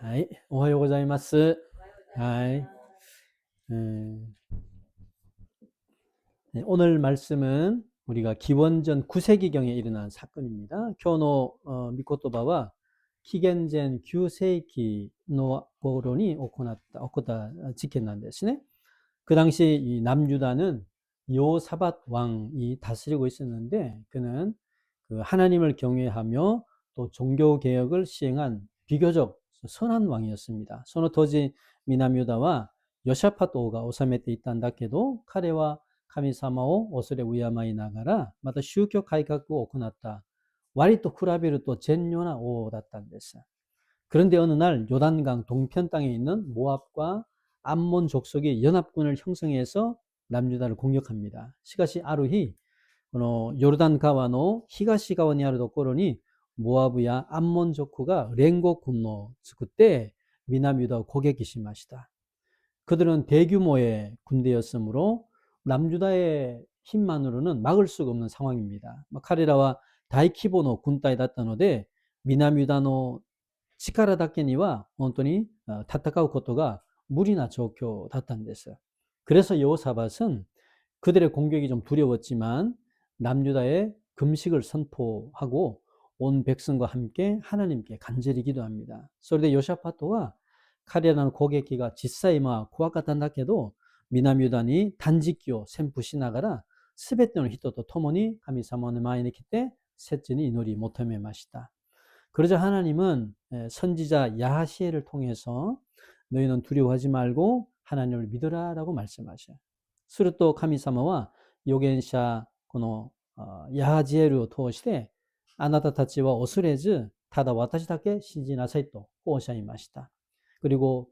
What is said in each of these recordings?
はい、おはようございます。はい。음, 네, 오늘 말씀은 우리가 기원전 9세기경에 일어난 사건입니다. 교노 미코토바와 기겐젠 9세기の 고론이 오코다 지켰난ですね. 그 당시 이 남유다는 요사밧 왕이 다스리고 있었는데 그는 그 하나님을 경외하며 또 종교 개혁을 시행한 비교적 선한 왕이었습니다. その当時南ユダは ヨシャパトが治めていたんだけど、彼は神様を恐れ敬いながら、また宗教改革を行った、割と比べると善良な王だったんです。 그런데 어느 날 요단강 동편 땅에 있는 모압과 암몬 족속이 연합군을 형성해서 남유다를 공격합니다. しかしある日、 요르단 가와노 히가시 가와にあるところに 모압야 암몬 족후가 랭고 군노 그때 미남ユダを 攻撃しました. 그들은 대규모의 군대였으므로 남유다의 힘만으로는 막을 수가 없는 상황입니다. 彼らは 大規模の 군隊だったので 미남ユダの 力だけには本当に戦うことが無理な状況だったんです。 그래서 여호사밧은 그들의 공격이 좀 두려웠지만 남유다의 금식을 선포하고 온 백성과 함께 하나님께 간절히 기도합니다. それでヨシャパトは 彼らの攻撃が実際怖かったんだけど、南ユダに断食を宣布しながら、すべての人と共に神様の前に来て、切に祈り求めました. 그러자 하나님은 선지자 야하시엘을 통해서 너희는 두려워하지 말고 하나님을 믿으라라고 말씀하셔요. すると 神様は 預言者 야하지엘을 通して あなたたちは恐れずただ私だけ信じなさいとおっしゃいました. 그리고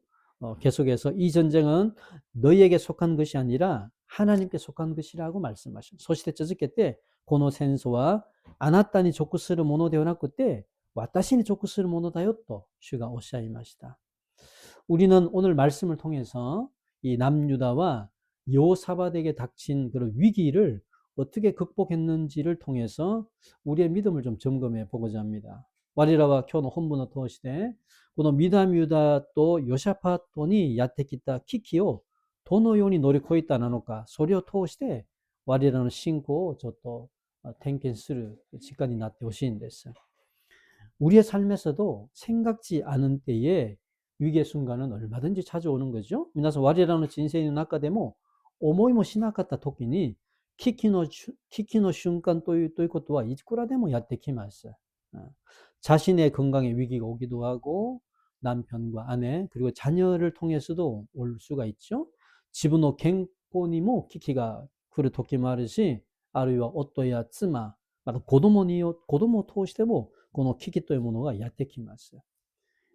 계속해서 이 전쟁은 너희에게 속한 것이 아니라 하나님께 속한 것이라고 말씀하셔요. そして続けてこの戦争はあなたに属するものではなくて私に属するものだよ또 주가 おっしゃいました. 우리는 오늘 말씀을 통해서 이 남유다와 여호사밧에게 닥친 그런 위기를 어떻게 극복했는지를 통해서 우리의 믿음을 좀 점검해 보고자 합니다. 我々は今日の本文を通してこのミダミュダとヨシャパトにやってきた危機をどのように乗り越えたのかそれを通して我々の信仰をちょっと点検する時間になってほしいんです. 우리의 삶에서도 생각지 않은 때에 위기의 순간은 얼마든지 찾아오는 거죠. 皆さん我々の人生の中でも思いもしなかった時に危機の瞬間ということはいくらでもやってきます. 자신의 건강에 위기가 오기도 하고 남편과 아내 그리고 자녀를 통해서도 올 수가 있죠. 自分の健康にも危機が来る時もあるし、あるいは夫や妻、また子供を通してもこの危機というものがやってきます.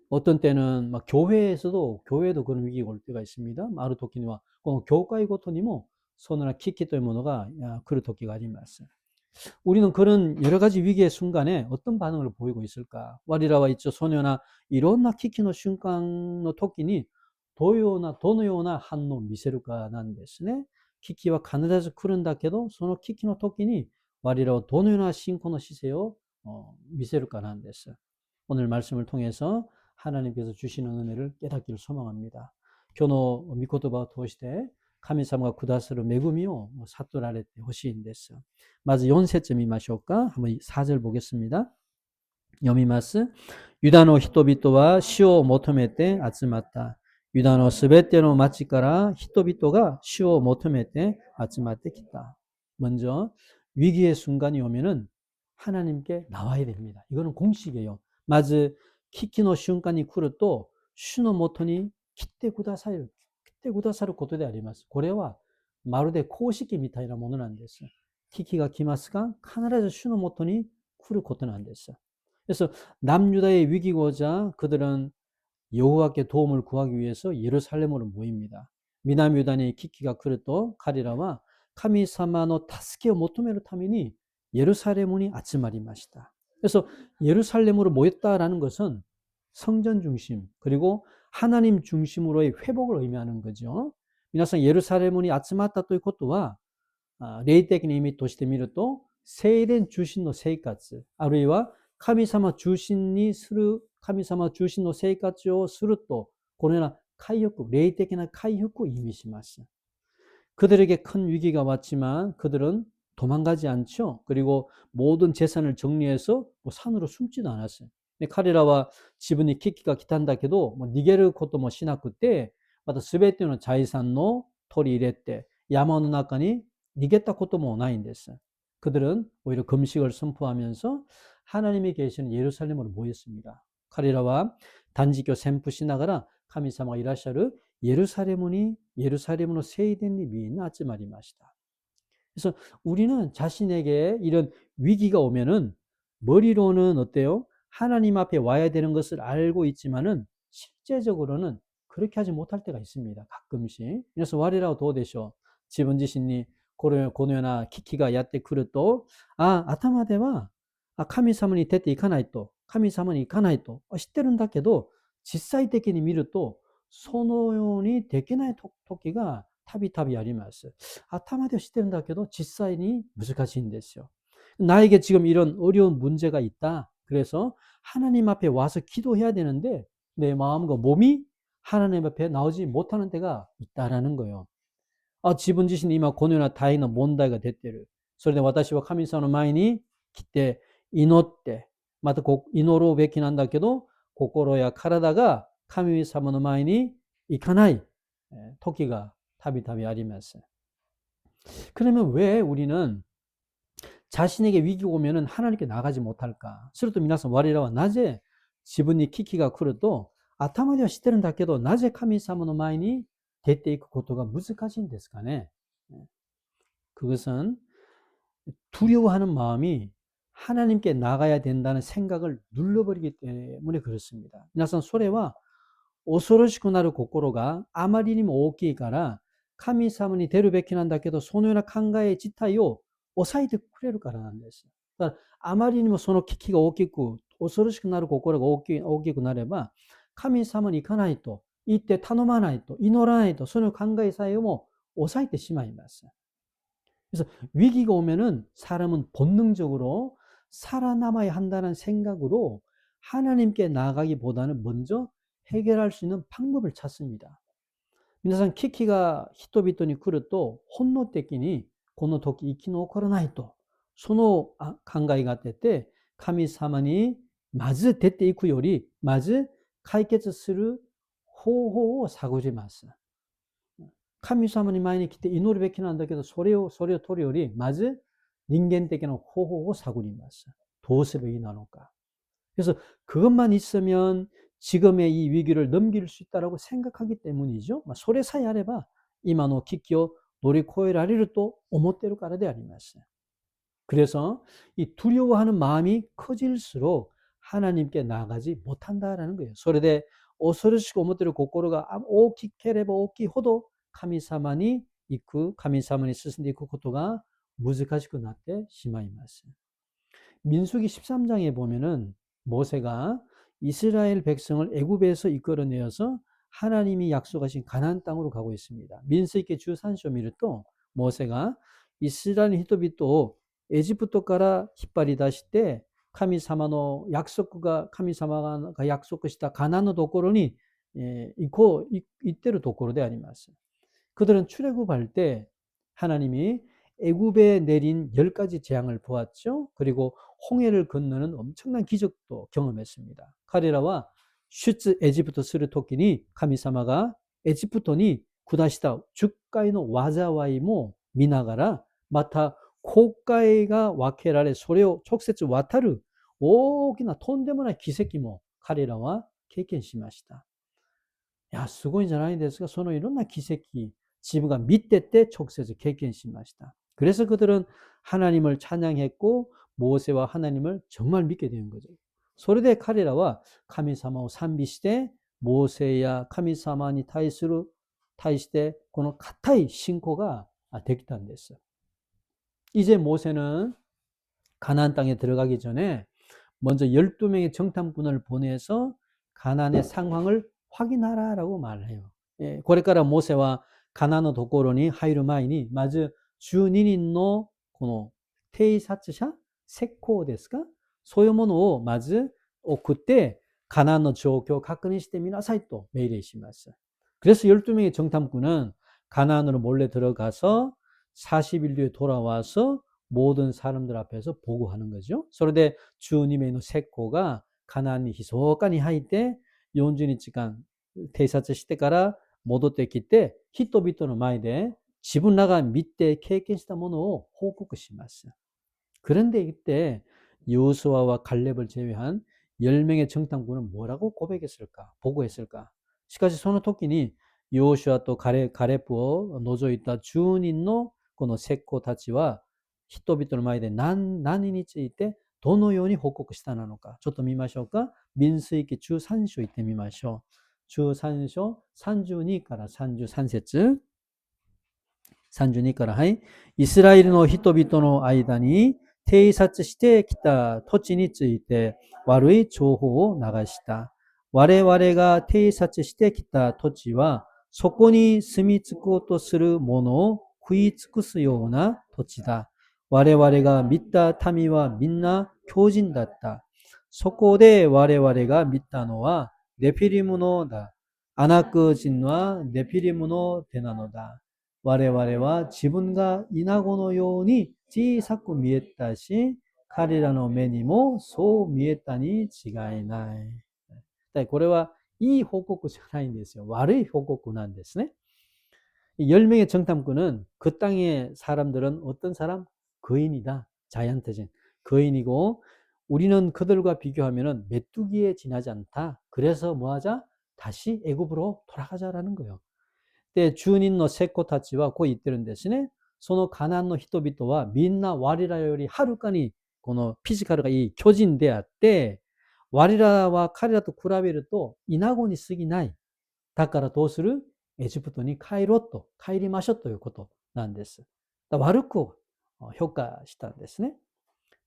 어떤 때는 막 교회도 그런 위기가 올 때가 있습니다. ある時にはこの教会ごとにもその危機というものが来る時があります. 우리는 그런 여러 가지 위기의 순간에 어떤 반응을 보이고 있을까? 我らは一応そのようないろんな危機の瞬間の時にどのような反応を見せるかなんですね. 危機は必ず来るんだけどその危機の時に我々はどのような信仰の姿勢を見せるかなんです. 오늘 말씀을 통해서 하나님께서 주시는 은혜를 깨닫기를 소망합니다. 今日の御言葉を通して神様がくださる恵みを悟られてほしいんです. 먼저 4節 見ましょうか. 한번 4절 보겠습니다. 読みます. 유다의 人々は 主を求めて集まった. 유다의 すべての町から人々が主を求めて集まってきた. 먼저 위기의 순간이 오면은 하나님께 나와야 됩니다. 이거는 공식이에요. まず危機の瞬間に来ると主のもとに来てくださることであります。これはまるで公式みたいなものなんです。危機が来ますが必ず主のもとに来ることなんです。 그래서 남유다의 위기고자 그들은 여호와께 도움을 구하기 위해서 예루살렘으로 모입니다. 미남유다의危機が 来ると彼らは神様の助けを求めるために예루살렘에 集まりました. 그래서 예루살렘으로 모였다라는 것은 성전 중심 그리고 하나님 중심으로의 회복을 의미하는 거죠. 皆さん 예루살렘에 集まったということは霊的な意味として見ると聖殿中心の生活あるいは神様中心にする神様中心の生活をすると、このような回復、霊的な回復を意味します。그들에게 큰 위기가 왔지만 그들은 도망가지 않죠. 그리고 모든 재산을 정리해서 뭐 산으로 숨지도 않았어요. 카레라와 지분이 키키가 기탄다케도 뭐 니게르 코토 뭐 시나쿠 때また 全ての 자이산노 토리 이랬대. 야마노 나카니 니게타 코토 뭐 나인데스. 그들은 오히려 금식을 선포하면서 하나님이 계시는 예루살렘으로 모였습니다. 카레라와 단지교 샘프 시나가라 카미사마 이라샤르 예루살렘으로 세이된니 미인 아찌마리 마시다. 그래서 우리는 자신에게 이런 위기가 오면은 머리로는 어때요? 하나님 앞에 와야 되는 것을 알고 있지만은 실제적으로는 그렇게 하지 못할 때가 있습니다. 가끔씩. 그래서 와리라고 도대쇼. 지분 지신이 고노요나 키키가 야때 그릇도 아타마데와 카미사문이 데때 이카나이또 카미사문이 이카나이또 시때른다케도実際的に見るとそのようにできない時がたびたびあります。頭では知ってるんだけど実際に難しいんですよ。나에게 지금 이런 어려운 문제가 있다. 그래서 하나님 앞에 와서 기도해야 되는데 내 마음과 몸이 하나님 앞에 나오지 못하는 때가 있다라는 거예요. 自分自身に今このような大変な問題が出ている。それで私は神様の前に来て祈って、また祈るべきなんだけど、心や体が神様の前に行かない時がたびたびあります。 그러면 왜 우리는 자신에게 위기가 오면은 하나님께 나가지 못할까? すると皆さん我らはなぜ自分に危機が来ると頭では知ってるんだけどなぜ神様の前に出ていくことが難しいんですかね? 그것은 두려워하는 마음이 하나님께 나가야 된다는 생각을 눌러버리기 때문에 그렇습니다.皆さんそれは恐ろしくなる心があまりにも大きいから神様に出るべきなんだけどそのような考え自体を抑えてくれるからなんです。だからあまりにもその危機が大きく恐ろしくなる心が大きくなれば神様に行かないと行って頼まないと祈らないとその考えさえも抑えてしまいます。 그래서 위기가 오면은 사람은 본능적으로 살아남아야 한다는 생각으로 하나님께 나아가기보다는 먼저 해결할 수 있는 방법을 찾습니다. 皆さん危機が人々に来ると本能的にこの時生き残らないとその考えが出て神様にまず出ていくよりまず解決する方法を探ります。神様に前に来て祈るべきなんだけどそれを取るよりまず人間的な方法を探ります。どうすればいいのか。 그래서 그것만 있으면 지금의 이 위기를 넘길 수 있다라고 생각하기 때문이죠. それさえあれば今の危機を乗り越えられると思っているからであります。 그래서 이 두려워하는 마음이 커질수록 하나님께 나가지 못한다라는 거예요. それで恐ろしく思っている心が大きければ大きいほど神様に進んでいくことが難しくなってしまいます。 민수기 13장에 보면은 모세가 이스라엘 백성을 애굽에서 이끌어내어서 하나님이 약속하신 가나안 땅으로 가고 있습니다. 민수기 13章を見ると 모세가 이스라엘 히토비토 에집트から引っ張り出して神様の約束が神様が約束したカナンのところに行っているところであります。 그들은 출애굽할 때 하나님이 애굽에 내린 10가지 재앙을 보았죠. 그리고 홍해를 건너는 엄청난 기적도 경험했습니다. 카레라와 슈츠 에지프트 스르 토끼니 카미사마가 에지프토니 구다시다 주가이노 와자와이모 미나가라 마타 코가이가 와케라레 소레오 촉세츠 와타르 오기나 톤데모나 기세키모 카레라와 케이켄시마시다. 야, すごいんじゃないですか。そのいろんな奇跡 지부가 밑에 때 촉세서経験しました. 그래서 그들은 하나님을 찬양했고 모세와 하나님을 정말 믿게 된 거죠. それで彼らは神様を賛美してモーセや神様に対してこの固い信仰ができたんです. 이제 모세는 가나안 땅에 들어가기 전에 먼저 12명의 정탐꾼을 보내서 가나안의 상황을 확인하라라고 말해요. これからモーセはカナンのところに入る前にまず12人のこの偵察者石膏ですかそういうものをまず送って 가나안の状況を確認してみなさいと命令します。그래서 12명의 정탐꾼은 가나안으로 몰래 들어가서 40일 뒤에 돌아와서 모든 사람들 앞에서 보고하는 거죠. それで 주님의説教がカナンに密かに入って40日間偵察してから戻ってきて人々の前で自分らが見て経験したものを報告します。 그런데 이때 여호수아와 갈렙을 제외한 10명의 정탐꾼은 뭐라고 고백했을까? 보고했을까? しかしその時にヨーシュアとカレプを除いた10人のこの説教たちは人々の前で何についてどのように報告したのかちょっと見ましょうか。民数記13章行ってみましょう。13章32から33節32からはい。イスラエルの人々の間に偵察してきた土地について悪い情報を流した。我々が偵察してきた土地は、そこに住み着こうとする者を食い尽くすような土地だ。我々が見た民はみんな強人だった。そこで我々が見たのはネフィリムのだ。アナク人はネフィリムの手なのだ。我々は自分がイナゴのように小さく見えたし、彼らの目にもそう見えたに違いない。これはいい報告じゃないんですよ。悪い報告なんですね。 10명의 정탐꾼은 그 땅의 사람들은 어떤 사람? 거인이다. 자이언트진. 거인이고 우리는 그들과 비교하면 메뚜기에 지나지 않다. 그래서 뭐하자? 다시 애굽으로 돌아가자라는 거예요. で、住人の説教たちはこう言ってるんですね。そのカナンの人々はみんな我らよりはるかにこのフィジカルがいい巨人であって、我らは彼らと比べるとイナゴに過ぎない。だからどうする？エジプトに帰ろうと、帰りましょうということなんです。悪く評価したんですね。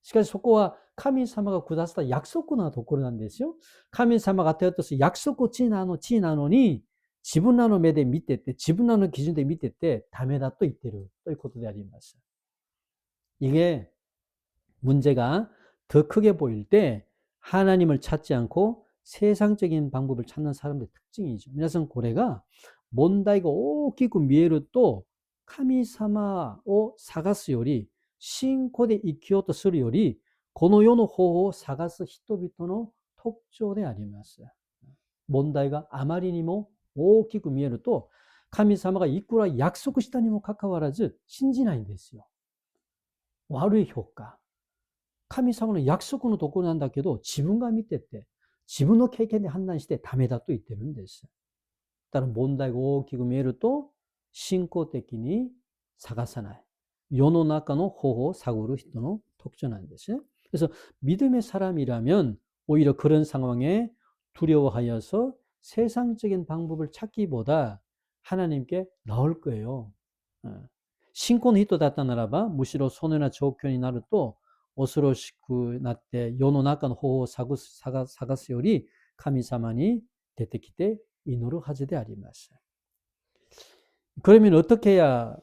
しかしそこは神様が下した約束のところなんですよ。神様が与えた約束地なのに、自分らの目で見てて、自分らの基準で見ててダメだと言っているということであります。이게 문제가 더 크게 보일 때 하나님을 찾지 않고 세상적인 방법을 찾는 사람들의 특징이죠. 皆さんこれが問題が大きく見えると神様を探すより信仰で生きようとするよりこの世の方法を探す人々の特徴であります。問題があまりにも大きく見えると神様がいくら約束したにもかかわらず信じないんですよ。悪い評価。神様の約束のところなんだけど自分が見てて自分の経験で判断してダメだと言ってるんです。だから問題が大きく見えると信仰的に探さない。世の中の方法を探る人の特徴なんですね。그래서 믿음의 사람이라면 오히려 그런 상황에 두려워하여서 세상적인 방법을 찾기보다 하나님께 나올 거예요. 신권의人だったならばむしろそのような状況になると恐ろしくなって世の中の方法を探すより神様に出てきて祈るはずであります。 그러면 어떻게 해야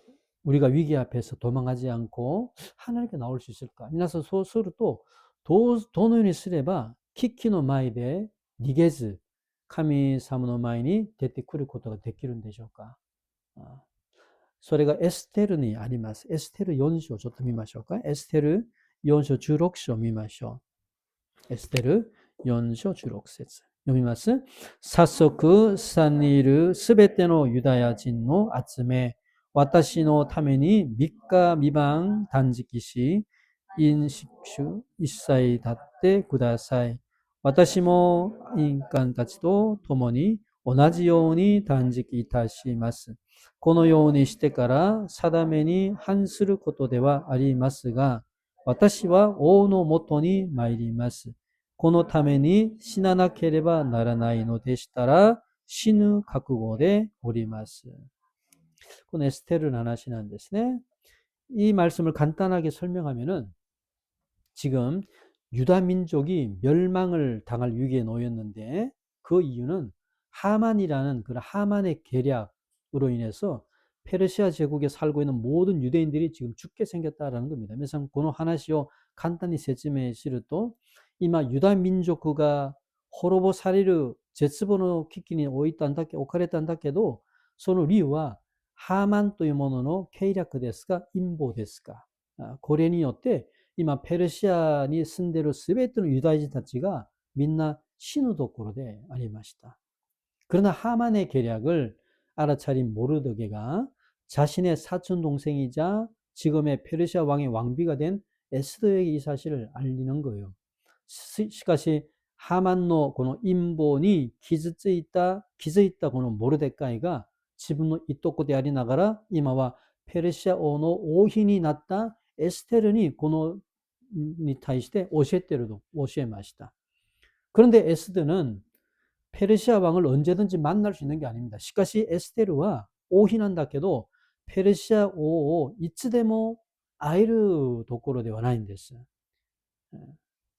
우리가 위기 앞에서 도망하지 않고 하나님께 나올 수 있을까?皆さんそうするとどのようにすれば危機の前で逃げず神様の前に出てくることができるんでしょうか。それがエステルにあります。エステル4章ちょっと見ましょうか。エステル4章16章見ましょう。エステル4章16節読みます。早速、3にいるすべてのユダヤ人を集め、私のために3日未満断食し、飲食一切立ってください。私も印鑑たちと共に同じように断食いたします。このようにしてから定めに反することではありますが、私は王のもとに参ります。このために死ななければならないのでしたら死ぬ覚悟でおります。このエステルの話なんですね。이 말씀을 간단하게 설명하면은 지금 유다 민족이 멸망을 당할 위기에 놓였는데 그 이유는 하만이라는 그 하만의 계략으로 인해서 페르시아 제국에 살고 있는 모든 유대인들이 지금 죽게 생겼다라는 겁니다. 그래서この話を簡単に説明すると今ユダ民族が滅ぼされる絶望の危機に置かれたんだけど、その理由はハーマンというものの計略ですか、陰謀ですか。これによって今ペルシアに住んでいるすべてのユダヤ人たちがみんな死ぬところでありました。그러나 하만의 계략을 알아차린 모르드게가 자신의 사촌 동생이자 지금의 페르시아 왕의 왕비가 된 에스더에게 이 사실을 알리는 거예요. しかし 하만노この 인본이 기즈있다この 모르데카이가 自分のいとこでありながら 今は 페르시아王の 王妃に なった 에스테르니 このに対して 教えました. 그런데 에스더는 페르시아 왕을 언제든지 만날 수 있는 게 아닙니다. しかし 에스테르와 오히난다케도 페르시아 오 이츠데모 아이르 도코로ではないんです.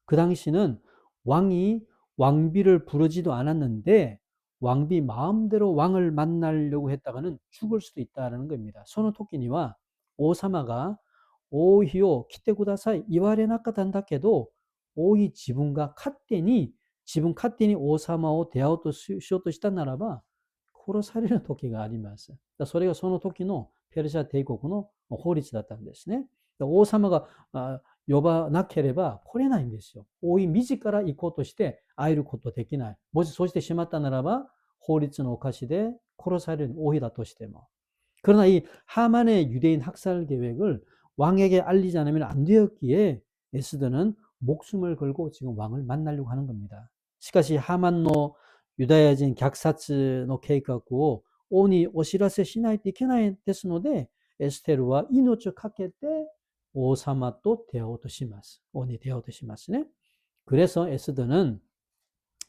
그 당시는 왕이 왕비를 부르지도 않았는데 왕비 마음대로 왕을 만나려고 했다가는 죽을 수도 있다는 겁니다. 소노 토끼니와 오사마가 오히요 키테구다사이 이와레나카단다케도 오히 지분과 카테니自分勝手に王様を出会おうとしようとしたならば、殺される時があります。それがその時のペルシャ帝国の法律だったんですね。王様が呼ばなければ来れないんですよ。王位自ら行こうとして会えることできない。もしそうしてしまったならば、法律の犯しで殺される王妃だとしても. 그러나 이 하만의 유대인 학살 계획을 왕에게 알리지 않으면 안 되었기에 에스더는 목숨을 걸고 지금 왕을 만나려고 하는 겁니다. しかしハマンのユダヤ人虐殺の計画を王にお知らせしないといけないですので、エステルは命をかけて王様と出会おうとします. 왕이 되어 오도 시마스네. 그래서 에스더는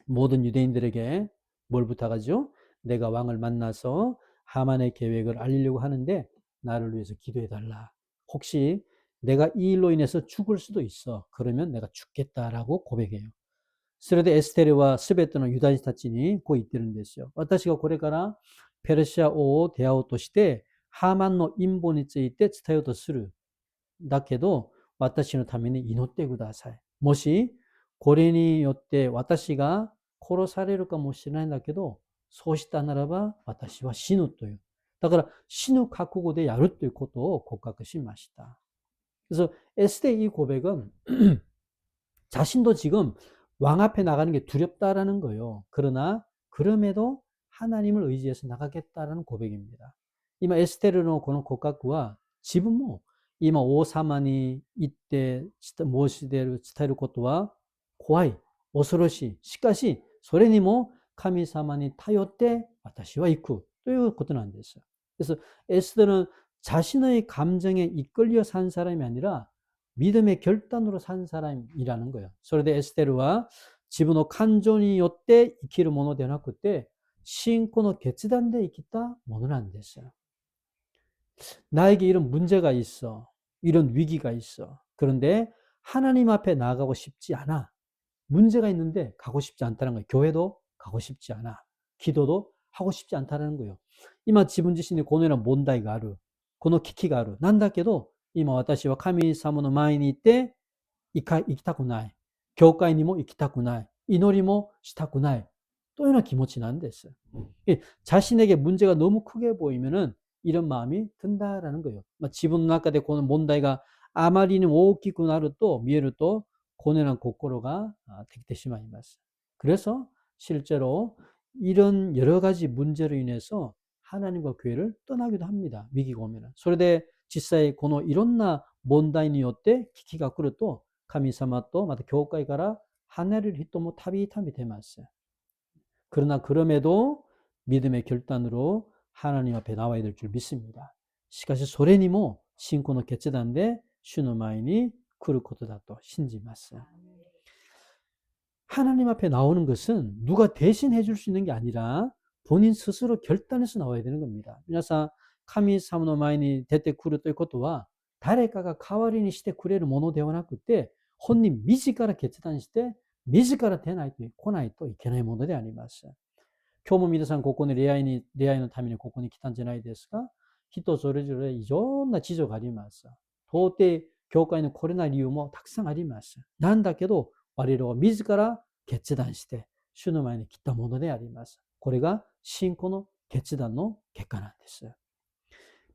모든 유대인들에게 뭘 부탁하죠? 내가 왕을 만나서 하만의 계획을 알리려고 하는데 나를 위해서 기도해 달라. 혹시 내가 이 일로 인해서 죽을 수도 있어. 그러면 내가 죽겠다라고 고백해요. それでエステルはすべてのユダヤ人たちにこう言ってるんですよ。私がこれからペルシア王を出会おうとして、ハーマンの陰謀について伝えようとする。だけど、私のために祈ってください。もし、これによって私が殺されるかもしれないんだけど、そうしたならば私は死ぬという。だから死ぬ覚悟でやるということを告白しました。그래서 에스더의 이 고백은 자신도 지금 왕 앞에 나가는 게 두렵다라는 거예요. 그러나 그럼에도 하나님을 의지해서 나가겠다라는 고백입니다. 이마 에스테르의 고는 고각과 지분 뭐 이마 오사만이 이때 모시대로 스타일의 것도와 고아이 오스로시 시까시 소레니 뭐 카미사만이 타요때 와타시와 이쿠 또いうことなんです. 그래서 에스더는 자신의 감정에 이끌려 산 사람이 아니라 믿음의 결단으로 산 사람이라는 거예요. それでエステルは自分の感情によって生きるものではなくて信仰の決断で生きたものなんです. 나에게 이런 문제가 있어. 이런 위기가 있어. 그런데 하나님 앞에 나가고 싶지 않아. 문제가 있는데 가고 싶지 않다는 거예요. 교회도 가고 싶지 않아. 기도도 하고 싶지 않다는 거예요. 이마 지분自身にこのような問題がある。この危機がある。なんだけど今私は神様の前にいて行きたくない。教会にも行きたくない。祈りもしたくない。というような気持ちなんです. 자신에게 문제가 너무 크게 보이면은 이런 마음이 든다라는 거예요. 지분の中でこの問題があまりに大きくなると見えると고뇌한 고꼬로가できてしまいます. 그래서 실제로 이런 여러 가지 문제로 인해서 하나님과 교회를 떠나기도 합니다. 위기가 오면은. それで実際このいろんな問題によって危機が来ると神様とまた教会から離れる人もたびたび出ます. 그러나 그럼에도 믿음의 결단으로 하나님 앞에 나와야 될 줄 믿습니다. しかしそれにも信仰の決断で主の前に来ることだと信じます. 하나님 앞에 나오는 것은 누가 대신해 줄 수 있는 게 아니라 본인 스스로 결단해서 나와야 되는 겁니다. 皆さん神様の前に出てくるということは誰かが代わりにしてくれるものではなくて本人自ら決断して自ら出ないと来ないといけないものであります。今日も皆さんここに出会いのためにここに来たんじゃないですか。人それぞれいろんな事情があります。到底教会に来れない理由もたくさんあります。なんだけど我々は自ら決断して主の前に来たものであります。これが信仰の決断の結果なんです。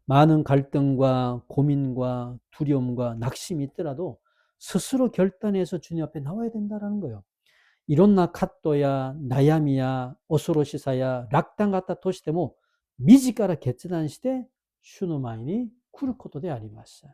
많은 갈등과 고민과 두려움과 낙심이 있더라도 스스로 결단해서 주님 앞에 나와야 된다는 거예요. 이론나 카토야 나야미야 오소로시사야 락당 같다 도시되모 미지가라決断して 주의前に来ることであります.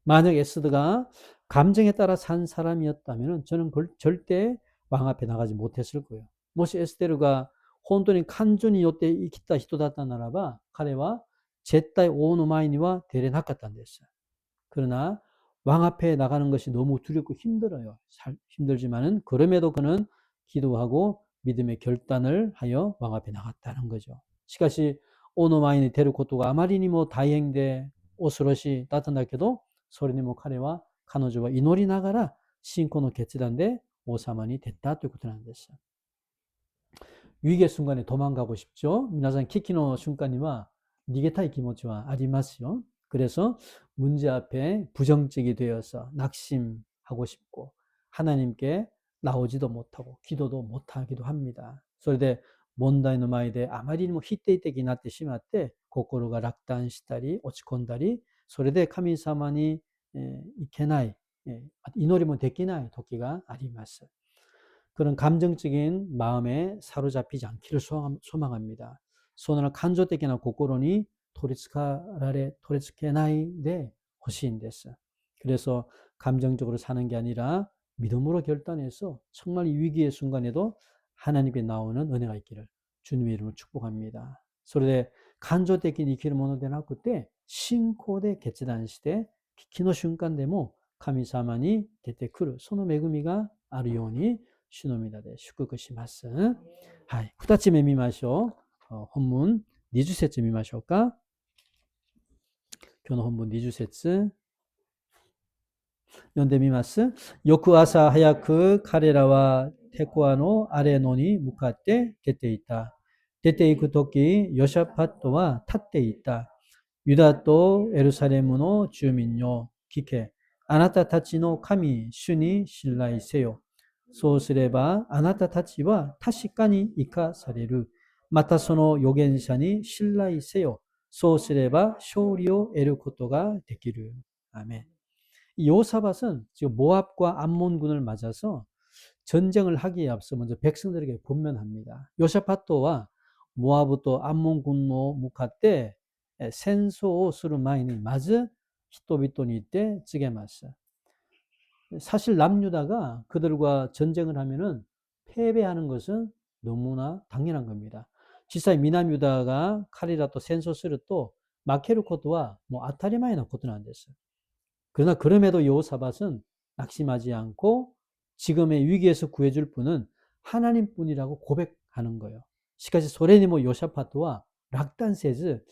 만약 에스더가 감정에 따라 산 사람이었다면 저는 절대 왕 앞에 나가지 못했을 거예요. 모시 에스테르가 혼돈이 칸존이 요때 이키타 히토다った 나라바彼は 絶対 王の前には出れなかったんです. 그러나 왕 앞에 나가는 것이 너무 두렵고 힘들어요. 힘들지만은 그럼에도 그는 기도하고 믿음의 결단을 하여 왕 앞에 나갔다는 거죠. しかし王の前に出ることがあまりにも大変で恐ろしだったんだけどそれでも彼女は祈りながら信仰の決断で王様に出たということなんです。 위기의 순간에 도망가고 싶죠. 皆さん危機の瞬間には逃げたい気持ちはありますよ. 그래서 문제 앞에 부정적이 되어서 낙심하고 싶고 하나님께 나오지도 못하고 기도도 못하기도 합니다. それで問題の前であまりにも否定的になってしまって心が落胆したり落ち込んだりそれで神様に行けない祈りもできない時があります. 그런 감정적인 마음에 사로잡히지 않기를 소망합니다. その感情的な心に取り付けないでほしいんです. 그래서 감정적으로 사는 게 아니라 믿음으로 결단해서 정말 이 위기의 순간에도 하나님께 나오는 은혜가 있기를 주님의 이름으로 축복합니다. それで感情的に生きるものでなくて信仰で決断して危機の瞬間でも神様に出てくるその恵みがあるように主の皆で祝福します。はい、2つ目見ましょう。本文20節見ましょうか。今日の本文20節読んでみます。翌朝早く彼らはテコアのアレノに向かって出ていた。出て行くとき、ヨシャパットは立っていた。ユダとエルサレムの住民よ、聞け。あなたたちの神、主に信頼せよ。そうすれば、あなたたちは確かに生かされる。またその預言者に信頼せよ。そうすれば勝利を得ることができる。아멘. 요사밧은 지금 모압과 암몬군을 맞아서 전쟁을 하기에 앞서 먼저 백성들에게 권면합니다. 요샤파토와 모압 또 암몬군노 무카때 센소 수르마이니 마즈 히토비토니 때 찌게마스. 사실 남유다가 그들과 전쟁을 하면은 패배하는 것은 너무나 당연한 겁니다.実際 미남유다가 카리라또 센소스르또 마케르코트와 뭐 아타리마이나 코트는 안 됐어요. 그러나 그럼에도 여호사밧은 낙심하지 않고 지금의 위기에서 구해줄 분은 하나님뿐이라고 고백하는 거예요. しかしそれにも 요샤파트와 락단세즈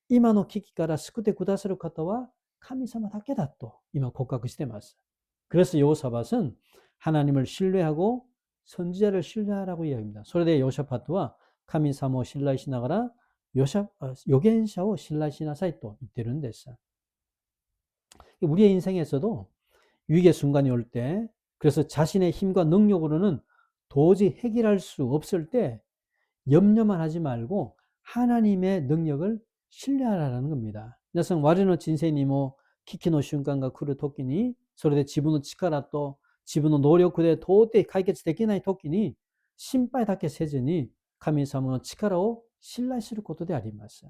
이마노 키키카라 스쿠테 구다스르 카타와 카미사마 다케다 또 이마 고각시대마스. 그래서 여호사밧은 하나님을 신뢰하고 선지자를 신뢰하라고 이야기합니다. それで 요샤파트와 카미사모 신라이시나가라 요겐샤오 신라이시나사이 또 이때는 됐어. 우리의 인생에서도 위기의 순간이 올 때, 그래서 자신의 힘과 능력으로는 도저히 해결할 수 없을 때 염려만 하지 말고 하나님의 능력을 신뢰하라는 겁니다. 皆さん、我の人生にも危機の瞬間が来るときに、それで自分の力と自分の能力で到底解決できないときに、心配だけせずに神様の力を信頼することであります.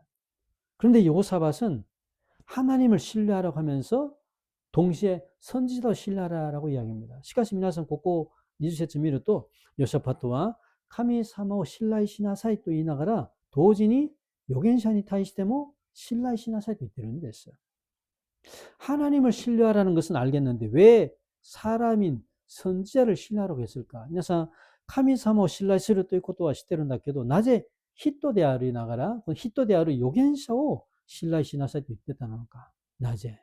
그런데 여호사밧은 하나님을 신뢰하라고 하면서 동시에 선지자도 신뢰하라고 이야기합니다. しかし皆さん、ここ20節見ると、ヨシャパトは神様を信頼しなさいと言いながら、同時に預言者に対しても信頼しなさいと言ってるんです. 하나님을 신뢰하라는 것은 알겠는데 왜 사람인 선지자를 신뢰하라고 했을까? 皆さん、神様を信頼するということは知ってるんだけど、なぜ人でありながら、人である預言者を信頼しなさいと言ってたのか? なぜ?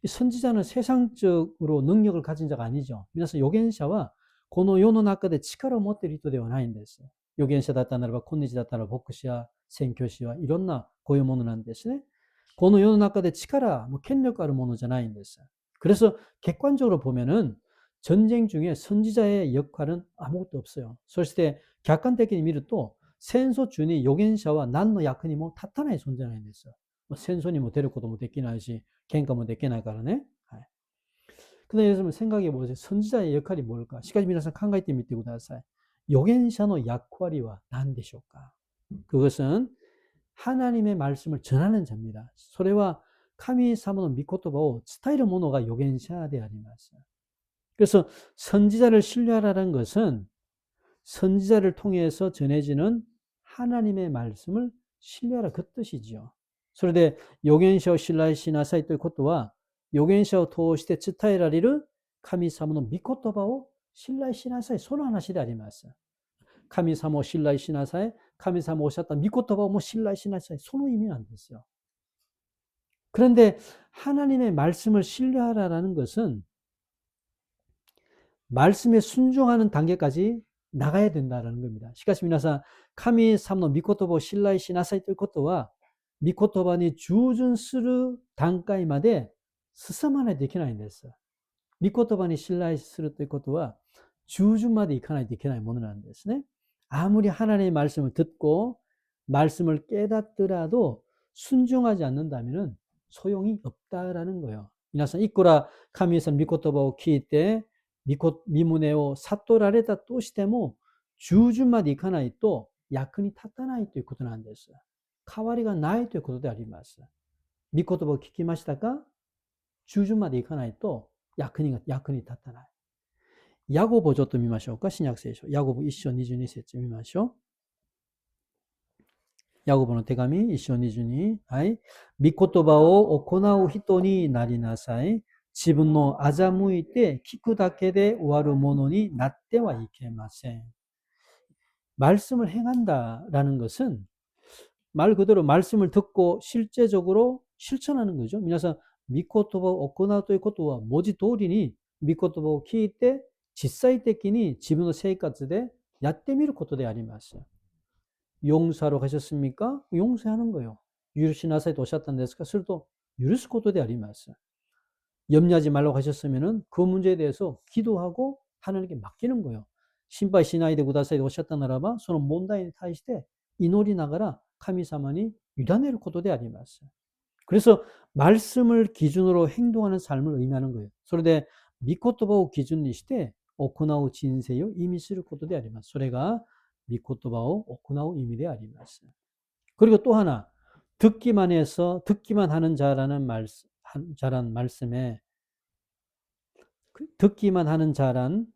선지자는 세상적으로 능력을 가진 자가 아니죠. 皆さん、預言者はこの世の中で力を持っている人ではないんです. 預言者だったならば、今日だったら牧師や宣教師はいろんなこういうものなんですね。この世の中で力、権力あるものじゃないんです. 그래서 객관적으로 보면은 전쟁 중에 선지자의 역할은 아무것도 없어요. そして、客観的に見ると、戦争中に預言者は何の役にも立たない存在なんですよ。戦争にも出ることもできないし、喧嘩もできないからね。はい。 근데 여러분 생각해 보세요. 선지자의 역할이 뭘까? しかし皆さん考えてみてください.預言者の 역할이は 何でしょうか? 그것은 하나님의 말씀을 전하는 자입니다. それは神様の御言葉を伝える者が預言者であります. 그래서 선지자를 신뢰하라는 것은 선지자를 통해서 전해지는 하나님의 말씀을 신뢰하라 그 뜻이지요. それで預言者を信頼しなさいということは預言者を通して伝えられる神様の御言葉を信頼しなさい。その話であります。神様を信頼しなさい。神様をおっしゃった御言葉をも信頼しなさい。その意味なんですよ. 그런데 하나님의 말씀을 신뢰하라는 것은 말씀에 순종하는 단계까지 나가야 된다는 겁니다. しかし皆さん、神様の御言葉を信頼しなさいということは、御言葉に従順する段階まで進まないといけないんです。御言葉に信頼するということは、従順までいかないといけないものなんですね。 아무리 하나님의 말씀을 듣고 말씀을 깨닫더라도 순종하지 않는다면 소용이 없다라는 거예요. 皆さん、いくら神様の御言葉を聞いて身旨を悟られたとしても従順までいかないと役に立たないということなんです。変わりがないということであります。御言葉を聞きましたか? 従順までいかないと役に立たない。ヤゴボちょっと見ましょうか。新約聖書。ヤゴボ1章22節見ましょう。ヤゴボの手紙1章22。はい。御言葉を行う人になりなさい。自分の欺いて聞くだけで終わるものになってはいけません. 말씀을 행한다라는 것은 말 그대로 말씀을 듣고 실제적으로 실천하는 거죠. 皆さん、御言葉を行うということは文字通りに御言葉を聞いて実際的に自分の生活でやってみることであります. 용서하러 가셨습니까? 용서하는 거예요.許しなさいとおっしゃったんですか? すると許すことであります. 염려하지 말라고 하셨으면은 그 문제에 대해서 기도하고 하나님께 맡기는 거예요.心配しないでくださいとおっしゃったならば、その問題に対して祈りながら神様に委ねることであります. 그래서 말씀을 기준으로 행동하는 삶을 의미하는 거예요. それで御言葉を基準にして行う人生を意味することであります. それが御言葉を行う意味であります. 그리고 또 하나, 듣기만 하는 자라는 말씀에 듣기만 하는 자란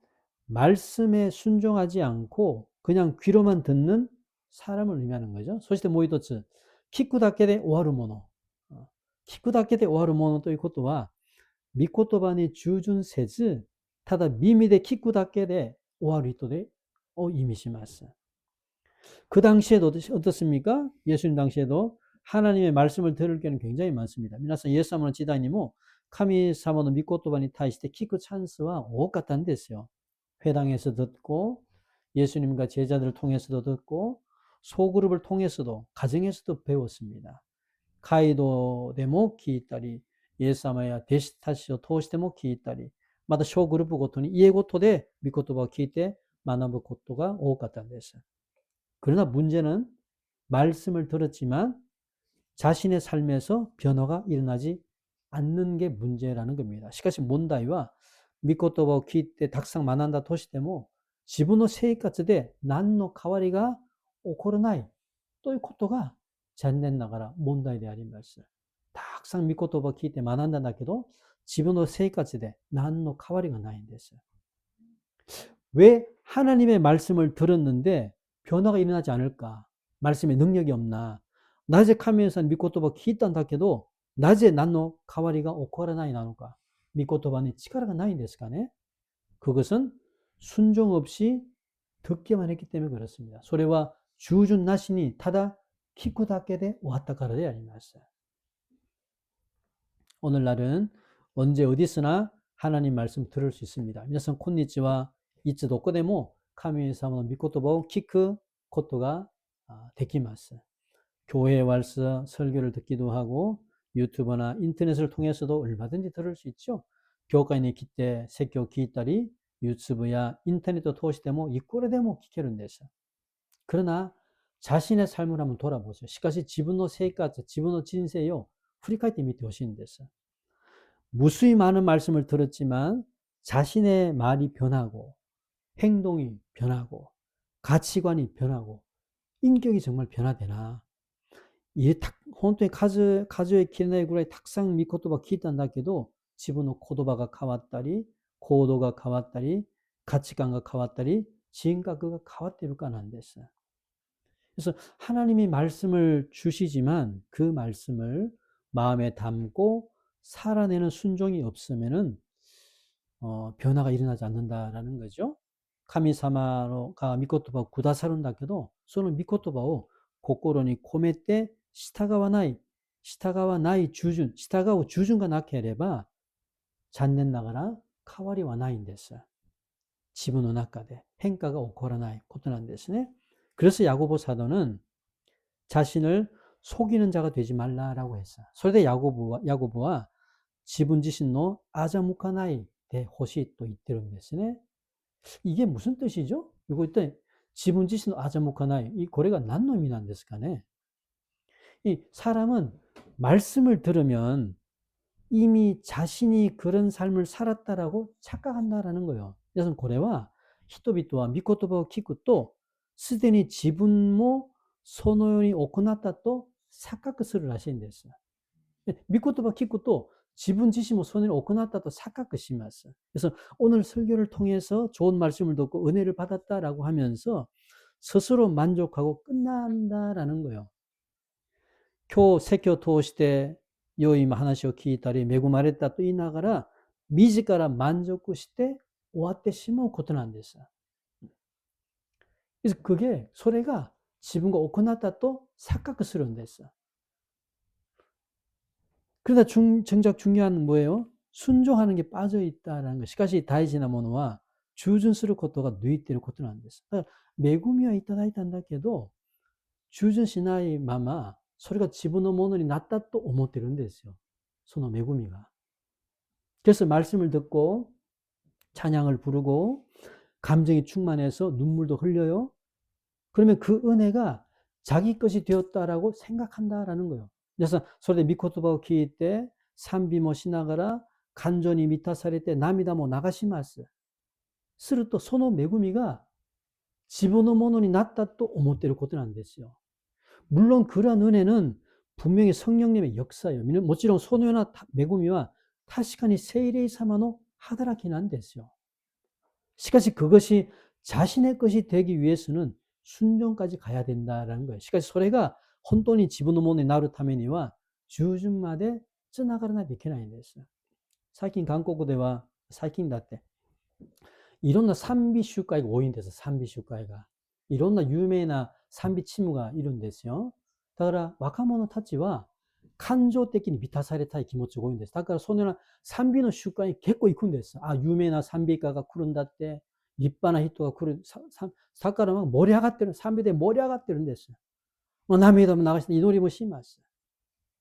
말씀에 순종하지 않고 그냥 귀로만 듣는 사람을 의미하는 거죠. そしてもう一つ、聞くだけで終わるもの。聞くだけで終わるものということは、御言葉に従順せず、ただ耳で聞くだけで終わる人を意味します. 그 당시에도 어떻습니까? 예수님 당시에도 하나님의 말씀을 들을 때는 굉장히 많습니다. 皆さん、イエス様の時代にも神様の御言葉に対して聞くチャンスは多かったんですよ. 회당에서 듣고 예수님과 제자들을 통해서도 듣고 소그룹을 통해서도 가정에서도 배웠습니다. 街道でも聞いたり、イエス様や弟子たちを通しても聞いたり、また小グループごとに家ごとで御言葉を聞いて学ぶことが多かったんです. 그러나 문제는 말씀을 들었지만 자신의 삶에서 변화가 일어나지 않는 게 문제라는 겁니다. しかし問題は御言葉を聞いてたくさん学んだとしても自分の生活で何の変わりが起こらないということが残念ながら問題であります。たくさん御言葉を聞いて学んだんだけど自分の生活で何の変わりがないんです。왜 하나님의 말씀을 들었는데 변화가 일어나지 않을까? 말씀에 능력이 없나? 낮에 가면서御言葉を聞いたんだけどなぜ何の変わりが起こらないのか?御言葉に力がないんですかね? 그것은 순종 없이 듣기만 했기 때문에 그렇습니다. それは従順なしにただ聞くだけで終わったからであります. 오늘날은 언제 어디서나 하나님 말씀 들을 수 있습니다. 皆さんこんにちは。いつどこでも神様の御言葉を聞くことができます. 교회에 와서 설교를 듣기도 하고 유튜브나 인터넷을 통해서도 얼마든지 들을 수 있죠. 教会に来て説教を聞いたり、유튜브やインターネットを通してもいくらでも聞けるんです。 그러나 자신의 삶을 한번 돌아보세요. しかし 지분의 生活, 지분의 人生を 振り返ってみてほしいんです. 무수히 많은 말씀을 들었지만 자신의 말이 변하고 행동이 변하고 가치관이 변하고 인격이 정말 변화되나? 本当に数えきれないぐらいたくさん御言葉を聞いたんだけど、自分の言葉が変わったり、行動が変わったり、価値観が変わったり、人格が変わっているかなんです。 그래서 하나님이 말씀을 주시지만 그 말씀을 마음에 담고 살아내는 순종이 없으면은 변화가 일어나지 않는다라는 거죠. 神様が御言葉をくださるんだけど、その御言葉を心に込めて従わない従う従順がなければ、残念ながら変わりはないんです。自分の中で変化が起こらないことなんですね。 그래서 야고보 사도는 자신을 속이는 자가 되지 말라라고 했어요. それで 야고보와 지분 지신노 아자무카나이 대 호시 또 이때는ですね. 이게 무슨 뜻이죠? 이거 일단 지분 지신노 아자무카나이, 이 고래가 난 놈이 난ですかね. 이 사람은 말씀을 들으면 이미 자신이 그런 삶을 살았다라고 착각한다라는 거예요. 그래서 고래와 히토비토와 미코토바を聞くとすでに自分もそのように行ったと錯覚するらしいんです。御言葉を聞くと自分自身もそのように行ったと錯覚します。그래서 오늘 설교를 통해서 좋은 말씀을 듣고 은혜를 받았다라고 하면서 스스로 만족하고 끝난다라는 거예요. 今日説教を通して良い話を聞いたり恵まれたと言いながら自ら満足して終わってしまうことなんです。 그래서 그게 소리가 지분과 오코나타또 착각을するんです. 그러다 정작 중요한 뭐예요? 순종하는 게 빠져 있다라는 것. しかし大事なものは従順することが抜いていることなんです. 恵みはいただいたんだけど従順しないままそれが自分のものになったと思ってるんですよ. その恵みが. 그래서 말씀을 듣고 찬양을 부르고 감정이 충만해서 눈물도 흘려요. 그러면 그 은혜가 자기 것이 되었다라고 생각한다라는 거예요. 그래서 소리 미코토바を聞いて賛美もしながら感情に満たされて涙も流します。するとその恵みが自分のものになったと思っていることなんですよ. 물론 그러한 은혜는 분명히 성령님의 역사예요. 모찌롱 소노요나恵みは確かに聖霊様の働きなんですよ. しかし그것이 자신의 것이 되기 위해서는 순종까지 가야 된다라는 거예요. しかしそれが本当に自分のものになるためには従順までつながらないといけないんです。最近韓国では最近だっていろんな賛美集会が多いんです。賛美集会がいろんな有名な賛美チームがいるんですよ。だから若者たちは感情的に満たされたい気持ちが多いんです。だからそのような賛美の集会に結構行くんです。あ、有名な賛美歌が来るんだって、立派な人が来る。だから盛り上がってる。賛美で盛り上がってるんです。涙も流して祈りもします。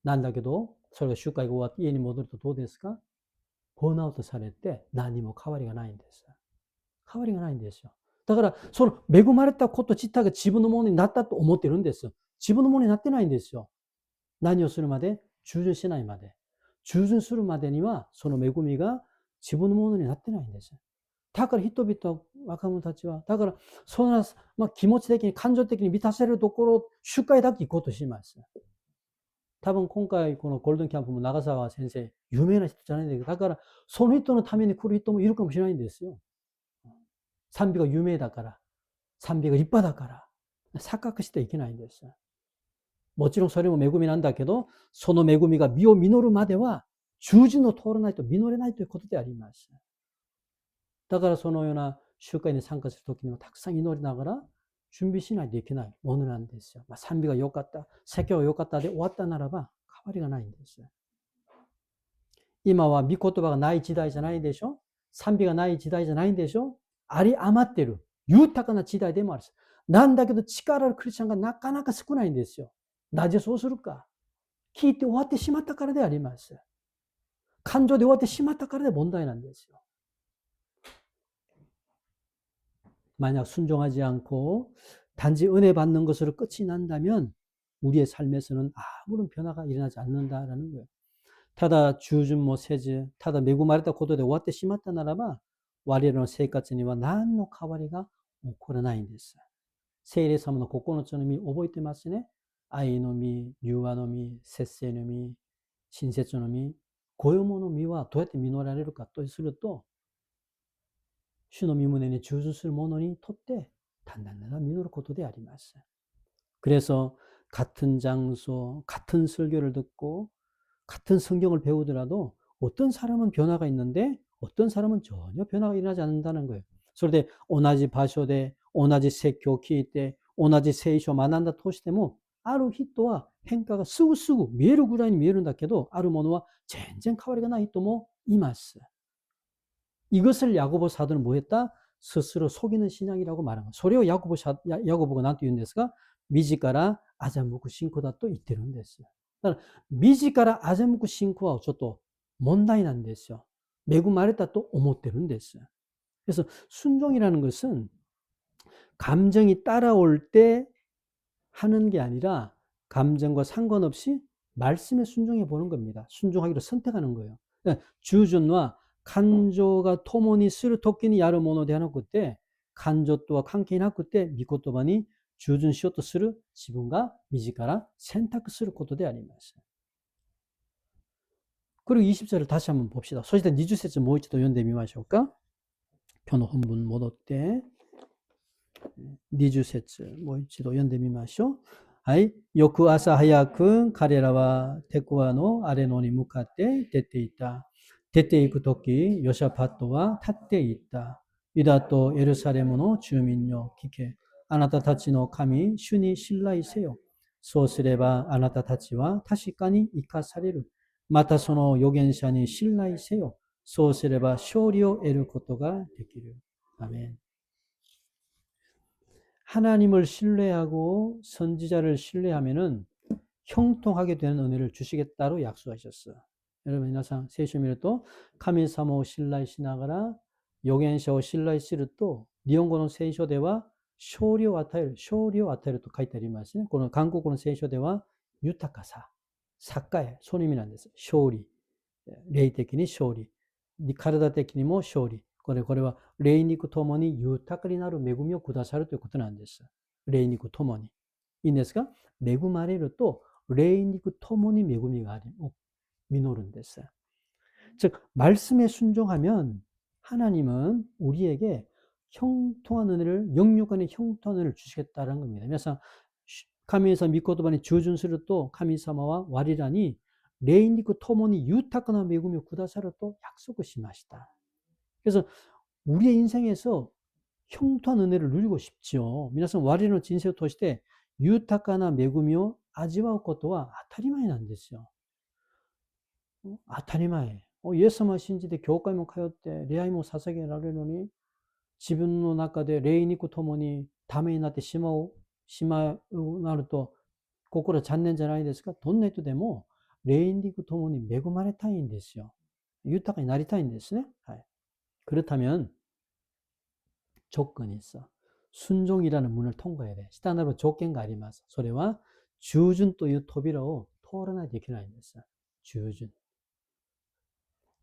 なんだけど、それが集会が終わって家に戻るとどうですか？ボーンアウトされて何も変わりがないんです。変わりがないんですよ。だからその恵まれたこと自体が自分のものになったと思ってるんです。自分のものになってないんですよ。何をするまで？従順しないまで。従順するまでにはその恵みが自分のものになってないんです。だから人々、若者たちは、だからそんな、気持ち的に感情的に満たせるところ、集会だけ行こうとします。多分今回このゴールデンキャンプも長澤先生、有名な人じゃないんだけど、だからその人のために来る人もいるかもしれないんですよ。賛美が有名だから、賛美が立派だから、錯覚してはいけないんです。もちろんそれも恵みなんだけど、その恵みが実を実るまでは、従順を通らないと実れないということであります。だからそのような集会に参加するときにはたくさん祈りながら準備しないといけないものなんですよ。賛美が良かった、説教が良かったで終わったならば変わりがないんです。今は御言葉がない時代じゃないでしょ。賛美がない時代じゃないんでしょ。あり余ってる豊かな時代でもある。なんだけど力あるクリスチャンがなかなか少ないんですよ。なぜそうするか。聞いて終わってしまったからであります。 간조で終わってしまったからで問題なんですよ. 만약 순종하지 않고 단지 은혜 받는 것으로 끝이 난다면 우리의 삶에서는 아무런 변화가 일어나지 않는다라는 거예요. ただ従順もせず、ただ恵まれたことで終わってしまったならば、我々の生活には何の変わりが起こらないんです. 聖霊様の9つの実覚えてますね。愛の実、融和の実、節制の実、親切の実、こういうものの実はどうやって実られるかとすると、主の御胸に従順する者にとって단단하게実ることであります. 그래서 같은 장소, 같은 설교를 듣고 같은 성경을 배우더라도 어떤 사람은 변화가 있는데 어떤 사람은 전혀 변화가 일어나지 않는다는 거예요. それで同じ場所で同じ説教を聞いて同じ聖書を学んだとしてもある人は変化がすぐ見えるぐらいに見えるんだけどあるものは全然変わりがない人もいます. 이것을 야고보 사도는 뭐 했다? 스스로 속이는 신앙이라고 말한 거예요. それを 야고보가何て言うんですか? 미지가라 아자무크 신코다 또言ってるんですよ. だから 미지가라 아자무크 신코はちょっと問題なんですよ. 恵まれたと思ってるんです. 그래서 순종이라는 것은 감정이 따라올 때 하는 게 아니라 감정과 상관없이 말씀에 순종해 보는 겁니다. 순종하기로 선택하는 거예요. 그러니까 주준과 간조가 토모니 스르 토끼니 야르 모노 대하는 그때 간조とは 関係なくて御言葉に従順しようとする自分が自ら選択することであります. 그리고 20절을 다시 한번 봅시다. そして 20節もう一度読んでみましょうか. 今日の本文戻って20節もう一度読んでみましょう。はい。翌朝早く彼らはテコアのアレノに向かって出ていた。出て行くとき、ヨシャパットは立っていった。ユダとエルサレムの住民よ、聞け。あなたたちの神、主に信頼せよ。そうすればあなたたちは確かに生かされる。またその預言者に信頼せよ。そうすれば勝利を得ることができる。アメン。 하나님을 신뢰하고 선지자를 신뢰하면은 형통하게 되는 은혜를 주시겠다로 약속하셨어요. 여러분,皆さん、聖書を見ると、神様を信頼しながら、預言者を信頼すると、日本語の聖書では、勝利を与えると書いてありますね。この韓国の聖書では、豊かさ、栄、その意味なんです。勝利。霊的に勝利。体的にも勝利。これは霊肉ともに豊かになる恵みをくださるということなんです。霊肉ともに。いいんですか？恵まれると霊肉ともに恵みがあり実るんです. 즉 말씀에 순종하면 하나님은 우리에게 형통한 은혜를 영육간의 형통한 은혜를 주시겠다는 겁니다. 그래서神様御言葉に従順すると神様は我らに霊肉ともに豊かな恵みをくださると約束しました. 그래서 우리의 인생에서 형통한 은혜를 누리고 싶지요. 皆さん 我々の人生を通して豊かな恵みを味わうことは当たり前なんですよ。当たり前。イエス様を信じて教会も通って礼拝も捧げられるのに自分の中で霊肉ともにダメになってしまうなると心残念じゃないですか。どんな人でも霊肉ともに恵まれたいんですよ。豊かになりたいんですね。はい。 그렇다면 조건이 있어. 순종이라는 문을 통과해야 돼. 下なる条件があります. それは 주준という扉を通らないといけないんです. 주준.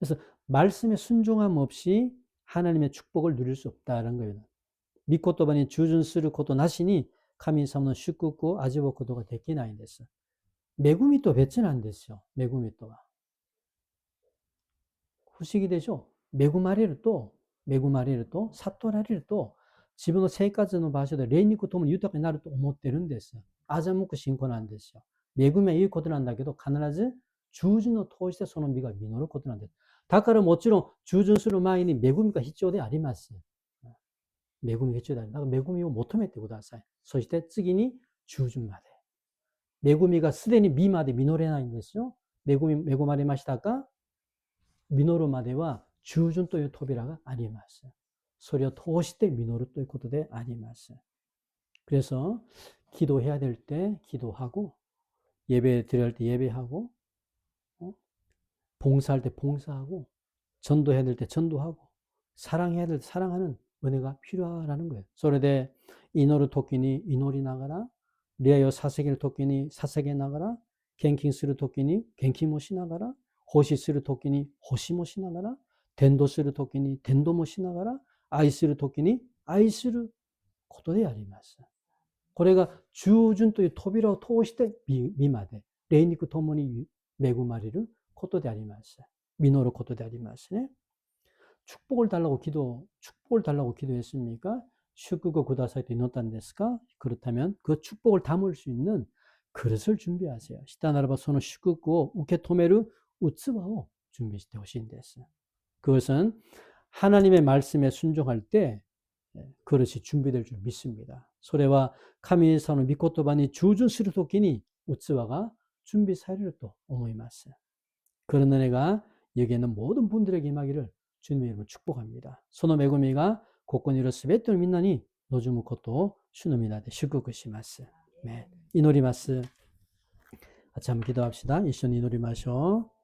그래서 말씀에 순종함 없이 하나님의 축복을 누릴 수 없다는 거예요. 미코토바니 주준することなしに神様の祝福を味わうことができないんです. 恵みと別なんですよ. 恵みとは. 不思議でしょ? 恵まれると悟られると自分の生活の場所で霊肉ともに豊かになると思ってるんです。欺く信仰なんですよ。恵みはいいことなんだけど必ず従順を通してその実が実ることなんです。だからもちろん従順する前に恵みが必要であります。恵みが必要である。だから恵みを求めてください。そして次に従順まで。恵みがすでに実まで実れないんですよ。恵まれましたか？実るまでは従順という扉があります。それを通して実るということであります. 그래서 기도해야 될 때 기도하고 예배 드려야 할 때 예배하고 봉사할 때 봉사하고, 전도해야 될 때 전도하고, 사랑해야 될 때 사랑하는 은혜가 필요하라는 거예요. 소레데 이노르 토끼니 이노리 나가라, 레어 사세계를 토끼니 사세계 나가라, 겐킹스를 토끼니 겐키모시 나가라, 호시스를 토끼니 호시모시 나가라, 덴도스를 토끼니 덴도모시 나가라, 아이스를 토끼니 아이스를 코토데 야리마스. これが従順という扉を通して実まで霊肉ともに恵まれることであります。実ることでありますね。축복을 달라고 기도했습니까? 축복을 구다사이 때祈ったんですか? 그렇다면 그 축복을 담을 수 있는 그릇을 준비하세요. したならばその祝福を受け止める器を準備してほしいんです. 그것은 하나님의 말씀에 순종할 때 그릇이 준비될 줄 믿습니다. 소래와 카미사노 미코토바니 주준스루 토끼니 우츠와가 준비 사리를 또 오모이마스. 그런 은혜가 여기에 있는 모든 분들에게 임하기를 주님의 이름으로 축복합니다. 소노 메구미가 고코니로 스베토를 민나니 노즈무 코토 슈노미나데 슈쿠쿠시마스. 네. 이노리마스. 같이 한번 기도합시다. 이緒に祈りましょう.